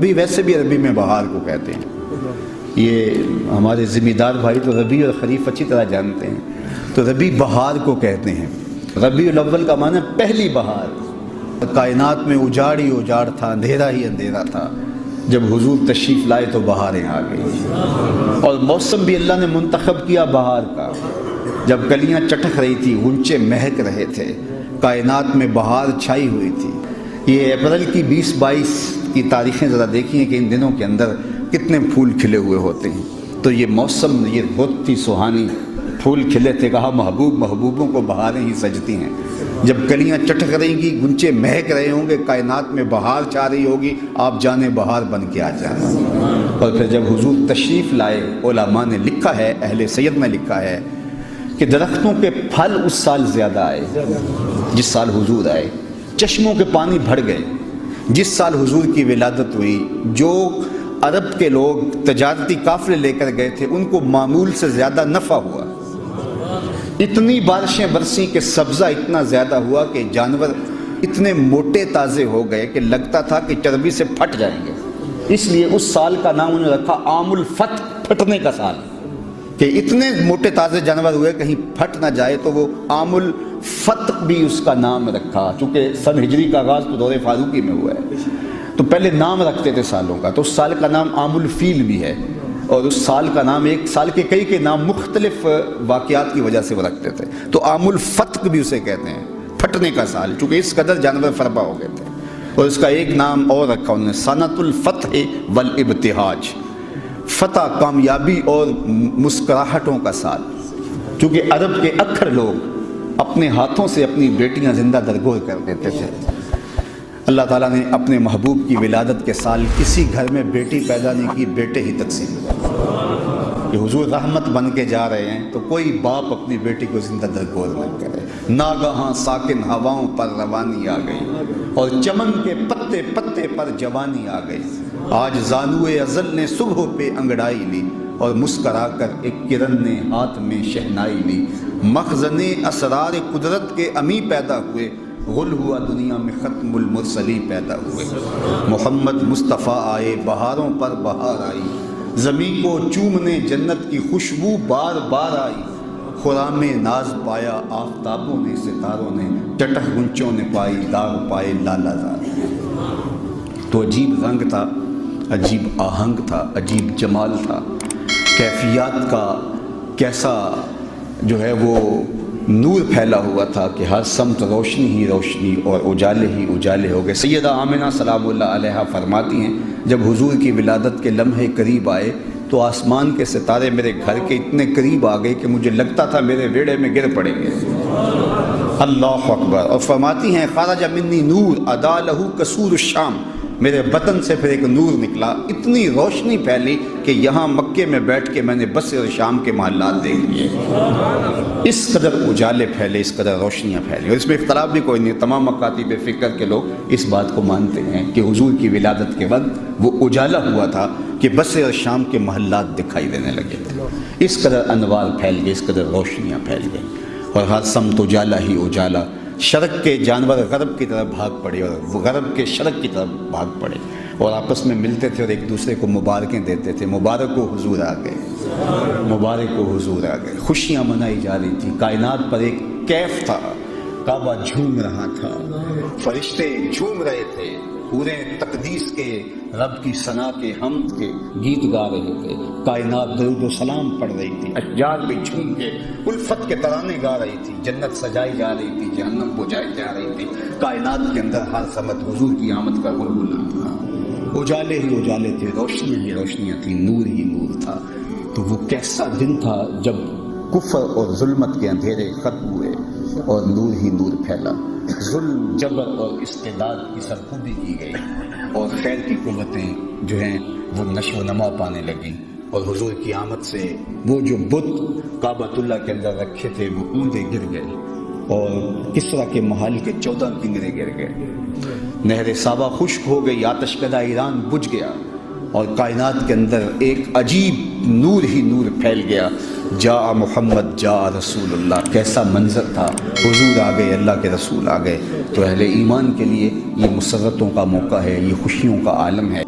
ربی ویسے بھی عربی میں بہار کو کہتے ہیں، یہ ہمارے ذمہ دار بھائی تو ربیع اور خریف اچھی طرح جانتے ہیں، تو ربیع بہار کو کہتے ہیں۔ ربیع الاول کا معنی پہلی بہار، کائنات میں اجاڑ ہی اجاڑ تھا، اندھیرا ہی اندھیرا تھا، جب حضور تشریف لائے تو بہاریں آ گئی، اور موسم بھی اللہ نے منتخب کیا بہار کا، جب کلیاں چٹک رہی تھی، غنچے مہک رہے تھے، کائنات میں بہار چھائی ہوئی تھی۔ یہ اپریل کی 20-22 کی تاریخیں ذرا دیکھیں کہ ان دنوں کے اندر کتنے پھول کھلے ہوئے ہوتے ہیں، تو یہ موسم یہ بہت ہی سہانی، پھول کھلے تھے، کہا محبوبوں کو بہاریں ہی سجتی ہیں، جب کلیاں چٹک رہیں گی، گنچے مہک رہے ہوں گے، کائنات میں بہار چھا رہی ہوگی، آپ جانے بہار بن کے آ جائیں۔ اور پھر جب حضور تشریف لائے، علماء نے لکھا ہے، اہل سید نے لکھا ہے کہ درختوں کے پھل اس سال زیادہ آئے جس سال حضور آئے، چشموں کے پانی بڑھ گئے جس سال حضور کی ولادت ہوئی، جو عرب کے لوگ تجارتی قافلے لے کر گئے تھے ان کو معمول سے زیادہ نفع ہوا، اتنی بارشیں برسیں کہ سبزہ اتنا زیادہ ہوا کہ جانور اتنے موٹے تازے ہو گئے کہ لگتا تھا کہ چربی سے پھٹ جائیں گے، اس لیے اس سال کا نام انہوں نے رکھا عام الفتح، پھٹنے کا سال، کہ اتنے موٹے تازے جانور ہوئے کہیں پھٹ نہ جائے، تو وہ عام الفتح بھی اس کا نام رکھا، چونکہ سن ہجری کا آغاز تو دور فاروقی میں ہوا ہے، تو پہلے نام رکھتے تھے سالوں کا، تو اس سال کا نام عام الفیل بھی ہے، اور اس سال کا نام ایک سال کے کئی نام مختلف واقعات کی وجہ سے وہ رکھتے تھے، تو عام الفتح بھی اسے کہتے ہیں، پھٹنے کا سال، چونکہ اس قدر جانور فربا ہو گئے تھے، اور اس کا ایک نام اور رکھا انہوں نے، سنۃ الفتح والابتہاج، فتح، کامیابی اور مسکراہٹوں کا سال، چونکہ عرب کے اکثر لوگ اپنے ہاتھوں سے اپنی بیٹیاں زندہ درگور کر دیتے تھے۔ اللہ تعالیٰ نے اپنے محبوب کی ولادت کے سال کسی گھر میں بیٹی پیدا نہیں کی، بیٹے ہی تقسیم ہوئے، کہ حضور رحمت بن کے جا رہے ہیں تو کوئی باپ اپنی بیٹی کو زندہ درگور نہ کرے۔ ناگہاں ساکن ہواؤں پر روانی آ گئی، اور چمن کے پتے پتے پر جوانی آ گئی، آج زانوئے ازل نے صبح پہ انگڑائی لی، اور مسکرا کر ایک کرن نے ہاتھ میں شہنائی لی، مخزن اسرار قدرت کے امی پیدا ہوئے، غل ہوا دنیا میں ختم المرسلی پیدا ہوئے، محمد مصطفیٰ آئے، بہاروں پر بہار آئی، زمین کو چومنے جنت کی خوشبو بار بار آئی، خرام ناز پایا آفتابوں نے، ستاروں نے، چٹخ گنچوں نے پائی، داغ پائے لالا زار۔ تو عجیب رنگ تھا، عجیب آہنگ تھا، عجیب جمال تھا، کیفیات کا کیسا جو ہے وہ نور پھیلا ہوا تھا کہ ہر سمت روشنی ہی روشنی اور اجالے ہی اجالے ہو گئے۔ سیدہ آمنہ سلام اللہ علیہا فرماتی ہیں، جب حضور کی ولادت کے لمحے قریب آئے تو آسمان کے ستارے میرے گھر کے اتنے قریب آ گئے کہ مجھے لگتا تھا میرے ویڑے میں گر پڑیں گے۔ اللہ اکبر۔ اور فرماتی ہیں، خرج منی نور ادا لہو قصور الشام، میرے بدن سے پھر ایک نور نکلا، اتنی روشنی پھیلی کہ یہاں مکے میں بیٹھ کے میں نے بصرے اور شام کے محلات دیکھ لیے، اس قدر اجالے پھیلے، اس قدر روشنیاں پھیلی، اور اس میں اختلاف بھی کوئی نہیں، تمام مکاتب فکر کے لوگ اس بات کو مانتے ہیں کہ حضور کی ولادت کے وقت وہ اجالا ہوا تھا کہ بصرے اور شام کے محلات دکھائی دینے لگے تھے، اس قدر انوار پھیل گئے، اس قدر روشنیاں پھیل گئیں، اور ہر سمت اجالا ہی اجالا، شرق کے جانور غرب کی طرف بھاگ پڑے اور وہ غرب کے شرق کی طرف بھاگ پڑے، اور آپس میں ملتے تھے اور ایک دوسرے کو مبارکیں دیتے تھے، مبارک ہو حضور آ گئے، مبارک ہو حضور آ گئے، خوشیاں منائی جا رہی تھی، کائنات پر ایک کیف تھا، کعبہ جھوم رہا تھا، فرشتے جھوم رہے تھے، پورے تقدیس کے رب کی ثنا کے حمد کے گیت گا رہے تھے، کائنات درود و سلام پڑھ رہی تھی، اشجار بھی جھوم کے الفت کے ترانے گا رہی تھی، جنت سجائی جا رہی تھی، جہنم بجھائی جا رہی تھی، کائنات کے اندر ہر سمت حضور کی آمد کا غلغلہ تھا، اجالے ہی اجالے تھے، روشنیاں ہی روشنیاں تھیں، نور ہی نور تھا۔ تو وہ کیسا دن تھا جب کفر اور ظلمت کے اندھیرے ختم ہوئے اور نور ہی نور پھیلا، ظلم، جبر اور استعداد کی سرکوبی کی گئی، اور خیر کی قوتیں جو ہیں وہ نشو و نما پانے لگیں، اور حضور کی آمد سے وہ جو بت کعبۃ اللہ کے اندر رکھے تھے وہ اوندے گر گئے، اور کسریٰ کے محل کے 14 کنگرے گر گئے، نہر سابا خشک ہو گئی، آتش کدہ ایران بجھ گیا، اور کائنات کے اندر ایک عجیب نور ہی نور پھیل گیا، جاء محمد جاء رسول اللہ، کیسا منظر تھا، حضور آ گئے، اللہ کے رسول آ گئے۔ تو اہل ایمان کے لیے یہ مسرتوں کا موقع ہے، یہ خوشیوں کا عالم ہے۔